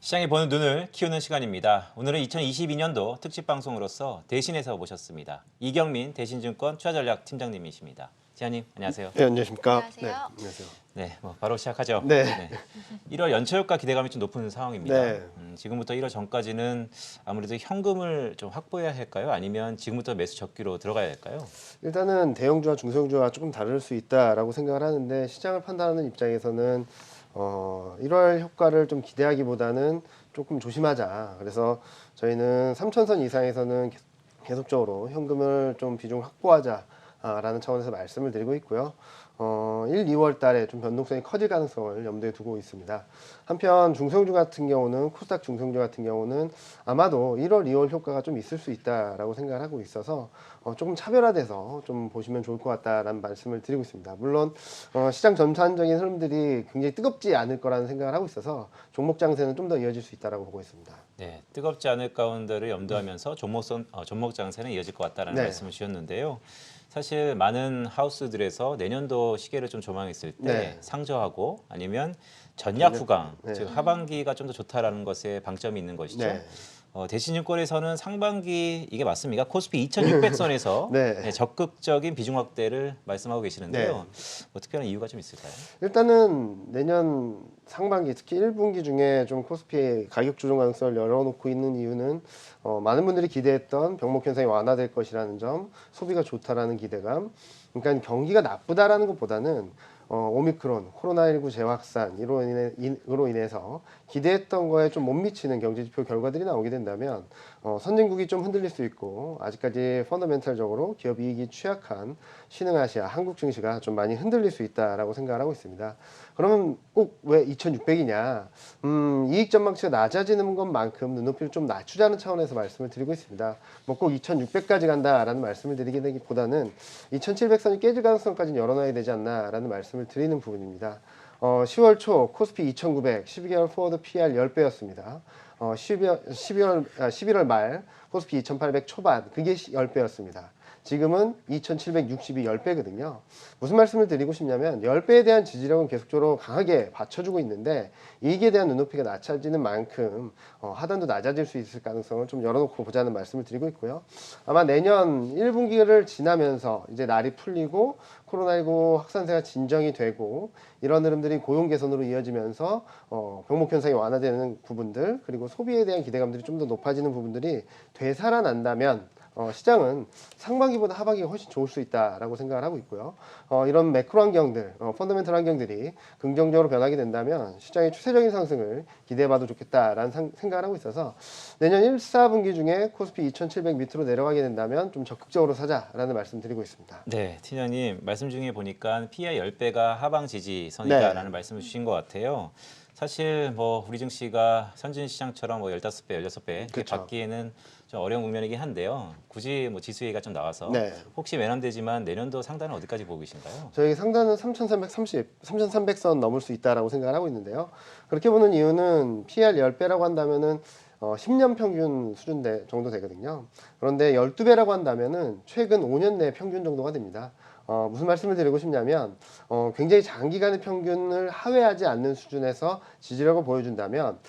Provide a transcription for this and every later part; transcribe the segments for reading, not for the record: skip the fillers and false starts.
시장에 보는 눈을 키우는 시간입니다. 오늘은 2022년도 특집 방송으로서 대신해서 모셨습니다. 이경민 대신증권 투자전략 팀장님이십니다. 지아님 안녕하세요. 네, 안녕하십니까. 안녕하세요. 네, 안녕하세요. 네, 바로 시작하죠. 네. 1월 연초효과 기대감이 좀 높은 상황입니다. 네. 지금부터 1월 전까지는 아무래도 현금을 좀 확보해야 할까요? 아니면 지금부터 매수 적기로 들어가야 할까요? 일단은 대형주와 중소형주와 조금 다를 수 있다라고 생각을 하는데 시장을 판단하는 입장에서는 1월 효과를 좀 기대하기보다는 조금 조심하자. 그래서 저희는 3천선 이상에서는 계속적으로 현금을 좀 비중 확보하자라는 차원에서 말씀을 드리고 있고요. 1, 2월 달에 좀 변동성이 커질 가능성을 염두에 두고 있습니다. 한편 중소형주 같은 경우는 코스닥 중소형주 같은 경우는 아마도 1월, 2월 효과가 좀 있을 수 있다라고 생각을 하고 있어서 조금 차별화돼서 좀 보시면 좋을 것 같다라는 말씀을 드리고 있습니다. 물론 시장 전반적인 흐름들이 굉장히 뜨겁지 않을 거라는 생각을 하고 있어서 종목 장세는 좀 더 이어질 수 있다라고 보고 있습니다. 네, 뜨겁지 않을 가운데를 염두하면서 종목 장세는 이어질 것 같다는 네. 말씀을 주셨는데요. 사실 많은 하우스들에서 내년도 시계를 좀 조망했을 때 네. 상저하고 아니면 전략 후강, 네. 즉 하반기가 좀 더 좋다라는 것에 방점이 있는 것이죠. 네. 대신증권에서는 상반기 이게 맞습니까? 코스피 2,600선에서 네. 적극적인 비중 확대를 말씀하고 계시는데요. 특별한 이유가 좀 있을까요? 일단은 내년 상반기 특히 1분기 중에 좀 코스피 가격 조정 가능성을 열어놓고 있는 이유는 많은 분들이 기대했던 병목 현상이 완화될 것이라는 점, 소비가 좋다라는 기대감. 그러니까 경기가 나쁘다라는 것보다는 오미크론, 코로나19 재확산 으로 인해서 기대했던 거에 좀 못 미치는 경제지표 결과들이 나오게 된다면 선진국이 좀 흔들릴 수 있고 아직까지 펀더멘탈적으로 기업 이익이 취약한 신흥아시아, 한국 증시가 좀 많이 흔들릴 수 있다라고 생각을 하고 있습니다. 그러면 꼭 왜 2,600이냐? 이익 전망치가 낮아지는 것만큼 눈높이를 좀 낮추자는 차원에서 말씀을 드리고 있습니다. 뭐 꼭 2,600까지 간다라는 말씀을 드리기보다는 2,700선이 깨질 가능성까지는 열어놔야 되지 않나라는 말씀을 드리는 부분입니다. 10월 초 코스피 2,900, 12개월 포워드 PR 10배였습니다. 11월 말 코스피 2,800 초반 그게 10배였습니다. 지금은 2,762 10배거든요. 무슨 말씀을 드리고 싶냐면 10배에 대한 지지력은 계속적으로 강하게 받쳐주고 있는데 이익에 대한 눈높이가 낮아지는 만큼 하단도 낮아질 수 있을 가능성을 좀 열어놓고 보자는 말씀을 드리고 있고요. 아마 내년 1분기를 지나면서 이제 날이 풀리고 코로나19 확산세가 진정이 되고 이런 흐름들이 고용 개선으로 이어지면서 병목 현상이 완화되는 부분들 그리고 소비에 대한 기대감들이 좀 더 높아지는 부분들이 되살아난다면 시장은 상반기보다 하반기가 훨씬 좋을 수 있다라고 생각을 하고 있고요. 이런 매크로 환경들, 펀더멘털 환경들이 긍정적으로 변하게 된다면 시장의 추세적인 상승을 기대해봐도 좋겠다라는 생각을 하고 있어서 내년 1, 4분기 중에 코스피 2,700 밑으로 내려가게 된다면 좀 적극적으로 사자라는 말씀 드리고 있습니다. 네, 팀장님 말씀 중에 보니까 PI 10배가 하방 지지선이다라는 네. 말씀을 주신 것 같아요. 사실 뭐 우리 증시가 선진 시장처럼 뭐 15배, 16배 이렇게 그렇죠. 받기에는 좀 어려운 국면이긴 한데요. 굳이 뭐 지수 얘기가 좀 나와서 네. 혹시 매남되지만 내년도 상단은 어디까지 보고 계신가요? 저희 상단은 3,300선 넘을 수 있다라고 생각을 하고 있는데요. 그렇게 보는 이유는 PR 10배라고 한다면은 10년 평균 수준 정도 되거든요. 그런데 12배라고 한다면은 최근 5년 내 평균 정도가 됩니다. 무슨 말씀을 드리고 싶냐면 굉장히 장기간의 평균을 하회하지 않는 수준에서 지지력을 보여준다면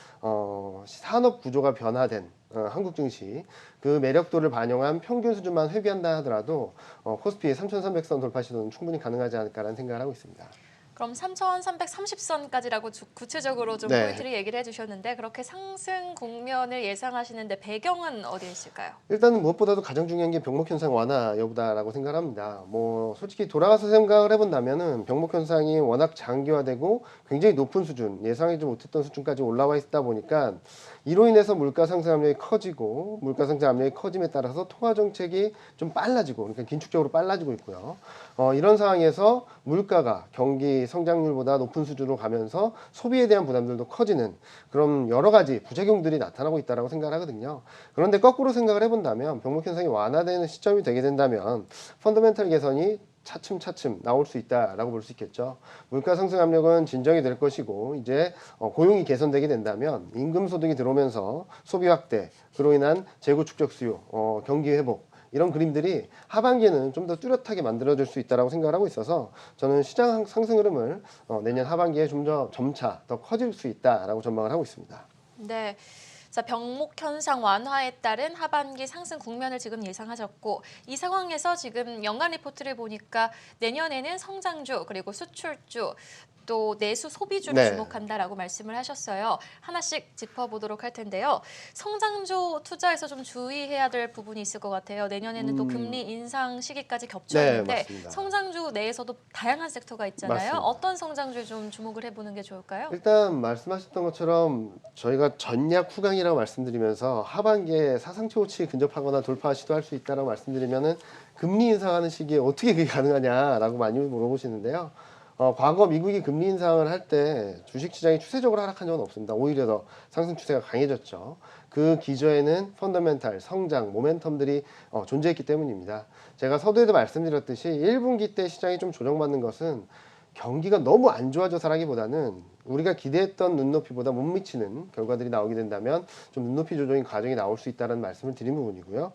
산업 구조가 변화된 한국 증시 그 매력도를 반영한 평균 수준만 회귀한다 하더라도 코스피의 3,300선 돌파 시도는 충분히 가능하지 않을까라는 생각을 하고 있습니다. 그럼 3,330선까지라고 구체적으로 좀 네. 포인트를 얘기를 해주셨는데 그렇게 상승 국면을 예상하시는데 배경은 어디에 있을까요? 일단은 무엇보다도 가장 중요한 게 병목 현상 완화 여부다라고 생각을 합니다. 뭐 솔직히 돌아가서 생각을 해본다면은 병목 현상이 워낙 장기화되고 굉장히 높은 수준, 예상하지 못했던 수준까지 올라와 있다 보니까 이로 인해서 물가 상승 압력이 커지고 물가 상승 압력이 커짐에 따라서 통화 정책이 좀 빨라지고 그러니까 긴축적으로 빨라지고 있고요. 이런 상황에서 물가가 경기 성장률보다 높은 수준으로 가면서 소비에 대한 부담들도 커지는 그런 여러 가지 부작용들이 나타나고 있다고 생각을 하거든요. 그런데 거꾸로 생각을 해본다면 병목 현상이 완화되는 시점이 되게 된다면 펀더멘털 개선이 차츰차츰 나올 수 있다라고 볼 수 있겠죠. 물가 상승 압력은 진정이 될 것이고 이제 고용이 개선되게 된다면 임금 소득이 들어오면서 소비 확대, 그로 인한 재고 축적 수요, 경기 회복 이런 그림들이 하반기에는 좀 더 뚜렷하게 만들어질 수 있다고 생각을 하고 있어서 저는 시장 상승 흐름을 내년 하반기에 좀 더 점차 더 커질 수 있다라고 전망을 하고 있습니다. 네. 자, 병목 현상 완화에 따른 하반기 상승 국면을 지금 예상하셨고 이 상황에서 지금 연간 리포트를 보니까 내년에는 성장주 그리고 수출주 또 내수 소비주를 네. 주목한다라고 말씀을 하셨어요. 하나씩 짚어보도록 할 텐데요. 성장주 투자에서 좀 주의해야 될 부분이 있을 것 같아요. 내년에는 또 금리 인상 시기까지 겹쳐 네, 있는데 맞습니다. 성장주 내에서도 다양한 섹터가 있잖아요. 맞습니다. 어떤 성장주에 좀 주목을 해보는 게 좋을까요? 일단 말씀하셨던 것처럼 저희가 전략 후강이라고 말씀드리면서 하반기에 사상최고치 근접하거나 돌파 시도할 수 있다라고 말씀드리면은 금리 인상하는 시기에 어떻게 그게 가능하냐라고 많이 물어보시는데요. 과거 미국이 금리 인상을 할 때 주식시장이 추세적으로 하락한 적은 없습니다. 오히려 더 상승 추세가 강해졌죠. 그 기저에는 펀더멘탈, 성장, 모멘텀들이 존재했기 때문입니다. 제가 서두에도 말씀드렸듯이 1분기 때 시장이 좀 조정받는 것은 경기가 너무 안 좋아져서라기보다는 우리가 기대했던 눈높이보다 못 미치는 결과들이 나오게 된다면 좀 눈높이 조정의 과정이 나올 수 있다는 말씀을 드린 부분이고요.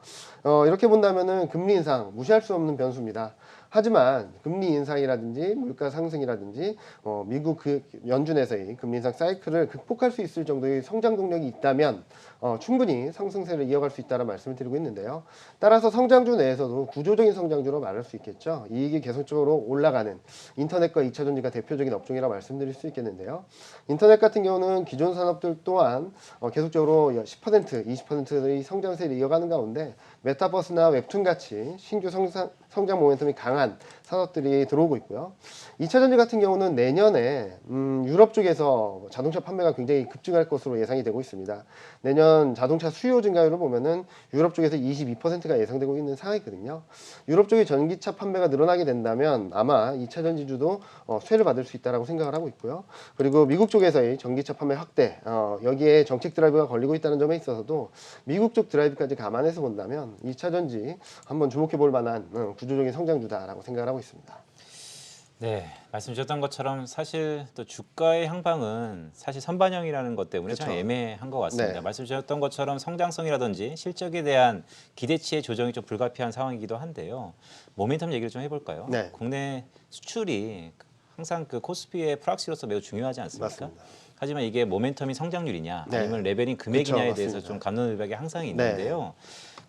이렇게 본다면은 금리 인상 무시할 수 없는 변수입니다. 하지만 금리 인상이라든지 물가 상승이라든지 미국 그 연준에서의 금리 인상 사이클을 극복할 수 있을 정도의 성장 동력이 있다면 충분히 상승세를 이어갈 수 있다는 말씀을 드리고 있는데요. 따라서 성장주 내에서도 구조적인 성장주로 말할 수 있겠죠. 이익이 계속적으로 올라가는 인터넷과 2차 전지가 대표적인 업종이라고 말씀드릴 수 있겠는데요. 인터넷 같은 경우는 기존 산업들 또한 계속적으로 10%, 20%의 성장세를 이어가는 가운데 메타버스나 웹툰 같이 신규 성장 모멘텀이 강한 산업들이 들어오고 있고요. 2차 전지 같은 경우는 내년에 유럽 쪽에서 자동차 판매가 굉장히 급증할 것으로 예상이 되고 있습니다. 내년 자동차 수요 증가율을 보면은 유럽 쪽에서 22%가 예상되고 있는 상황이거든요. 유럽 쪽의 전기차 판매가 늘어나게 된다면 아마 2차 전지주도 수혜를 받을 수 있다라고 생각을 하고 있고요. 그리고 미국 쪽에서의 전기차 판매 확대, 여기에 정책 드라이브가 걸리고 있다는 점에 있어서도 미국 쪽 드라이브까지 감안해서 본다면 2차 전지 한번 주목해 볼 만한 구조적인 성장주다라고 생각을 하고 있습니다. 네, 말씀 주셨던 것처럼 사실 또 주가의 향방은 사실 선반영이라는 것 때문에 참 그렇죠. 애매한 것 같습니다. 네. 말씀 주셨던 것처럼 성장성이라든지 실적에 대한 기대치의 조정이 좀 불가피한 상황이기도 한데요. 모멘텀 얘기를 좀 해볼까요? 네. 국내 수출이 항상 그 코스피의 프락시로서 매우 중요하지 않습니까? 맞습니다. 하지만 이게 모멘텀이 성장률이냐 네. 아니면 레벨링 금액이냐에 그쵸, 대해서 맞습니다. 좀 갑론을박이 항상 네. 있는데요.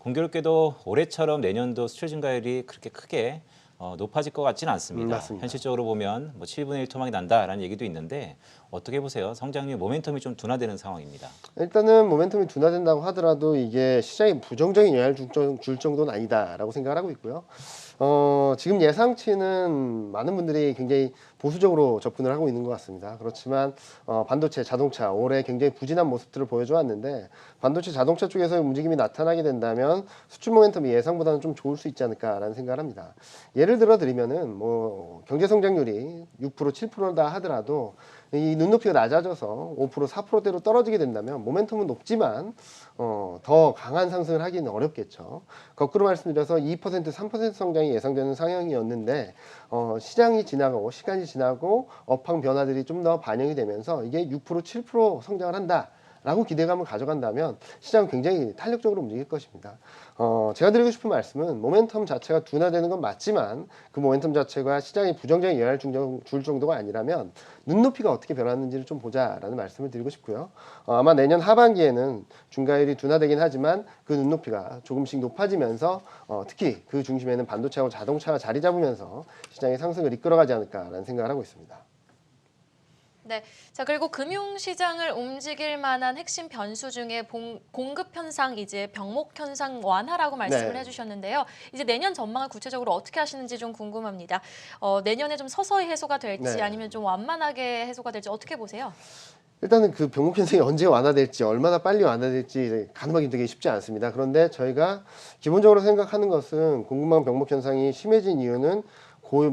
공교롭게도 올해처럼 내년도 수출 증가율이 그렇게 크게 높아질 것 같지는 않습니다. 맞습니다. 현실적으로 보면 뭐 7분의 1 토막이 난다라는 얘기도 있는데 어떻게 보세요? 성장률 모멘텀이 좀 둔화되는 상황입니다. 일단은 모멘텀이 둔화된다고 하더라도 이게 시장에 부정적인 영향을 줄 정도는 아니다라고 생각을 하고 있고요. 지금 예상치는 많은 분들이 굉장히 보수적으로 접근을 하고 있는 것 같습니다. 그렇지만 반도체, 자동차 올해 굉장히 부진한 모습들을 보여줘 왔는데 반도체, 자동차 쪽에서의 움직임이 나타나게 된다면 수출 모멘텀이 예상보다는 좀 좋을 수 있지 않을까라는 생각을 합니다. 예를 들어 드리면은 뭐 경제 성장률이 6%, 7%다 하더라도 이 눈높이가 낮아져서 5%, 4%대로 떨어지게 된다면 모멘텀은 높지만 더 강한 상승을 하기는 어렵겠죠. 거꾸로 말씀드려서 2%, 3% 성장이 예상되는 상황이었는데 시장이 지나고 시간이 지나고 업황 변화들이 좀 더 반영이 되면서 이게 6%, 7% 성장을 한다. 라고 기대감을 가져간다면 시장은 굉장히 탄력적으로 움직일 것입니다. 제가 드리고 싶은 말씀은 모멘텀 자체가 둔화되는 건 맞지만 그 모멘텀 자체가 시장에 부정적인 영향을 줄 정도가 아니라면 눈높이가 어떻게 변하는지를 좀 보자라는 말씀을 드리고 싶고요. 아마 내년 하반기에는 중가율이 둔화되긴 하지만 그 눈높이가 조금씩 높아지면서 특히 그 중심에는 반도체하고 자동차가 자리 잡으면서 시장의 상승을 이끌어가지 않을까라는 생각을 하고 있습니다. 네. 자, 그리고 금융시장을 움직일 만한 핵심 변수 중에 공급 현상, 이제 병목 현상 완화라고 말씀을 네. 해주셨는데요. 이제 내년 전망을 구체적으로 어떻게 하시는지 좀 궁금합니다. 내년에 좀 서서히 해소가 될지 네. 아니면 좀 완만하게 해소가 될지 어떻게 보세요? 일단은 그 병목 현상이 언제 완화될지 얼마나 빨리 완화될지 가늠하기 되게 쉽지 않습니다. 그런데 저희가 기본적으로 생각하는 것은 공급망 병목 현상이 심해진 이유는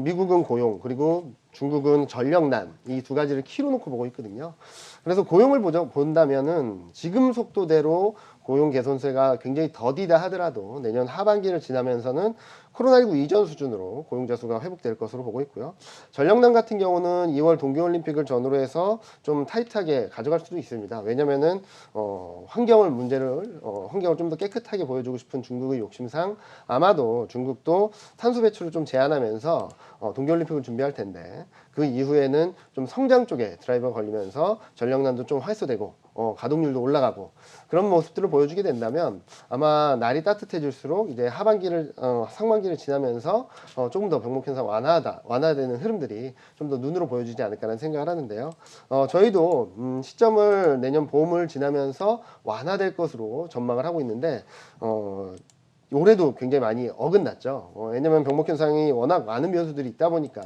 미국은 고용 그리고 중국은 전력난 이 두 가지를 키로 놓고 보고 있거든요. 그래서 고용을 본다면은 지금 속도대로 고용 개선세가 굉장히 더디다 하더라도 내년 하반기를 지나면서는 코로나19 이전 수준으로 고용자 수가 회복될 것으로 보고 있고요. 전력난 같은 경우는 2월 동계올림픽을 전후로 해서 좀 타이트하게 가져갈 수도 있습니다. 왜냐면은 환경을 좀 더 깨끗하게 보여주고 싶은 중국의 욕심상 아마도 중국도 탄소 배출을 좀 제한하면서 동계올림픽을 준비할 텐데 그 이후에는 좀 성장 쪽에 드라이버가 걸리면서 전력난도 좀 활소되고 가동률도 올라가고 그런 모습들을 보여주게 된다면 아마 날이 따뜻해질수록 이제 상반기를 지나면서 조금 더 병목 현상 완화되는 흐름들이 좀 더 눈으로 보여지지 않을까라는 생각을 하는데요. 저희도 시점을 내년 봄을 지나면서 완화될 것으로 전망을 하고 있는데 올해도 굉장히 많이 어긋났죠. 왜냐하면 병목 현상이 워낙 많은 변수들이 있다 보니까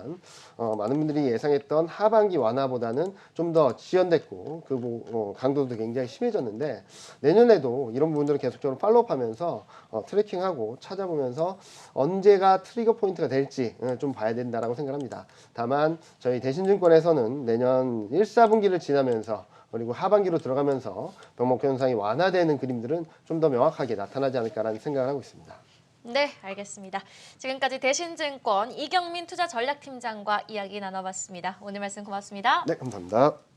많은 분들이 예상했던 하반기 완화보다는 좀 더 지연됐고 강도도 굉장히 심해졌는데 내년에도 이런 부분들을 계속적으로 팔로우하면서 트래킹하고 찾아보면서 언제가 트리거 포인트가 될지 좀 봐야 된다라고 생각합니다. 다만 저희 대신증권에서는 내년 1, 4분기를 지나면서 그리고 하반기로 들어가면서 병목 현상이 완화되는 그림들은 좀 더 명확하게 나타나지 않을까라는 생각을 하고 있습니다. 네, 알겠습니다. 지금까지 대신증권 이경민 투자전략팀장과 이야기 나눠봤습니다. 오늘 말씀 고맙습니다. 네, 감사합니다.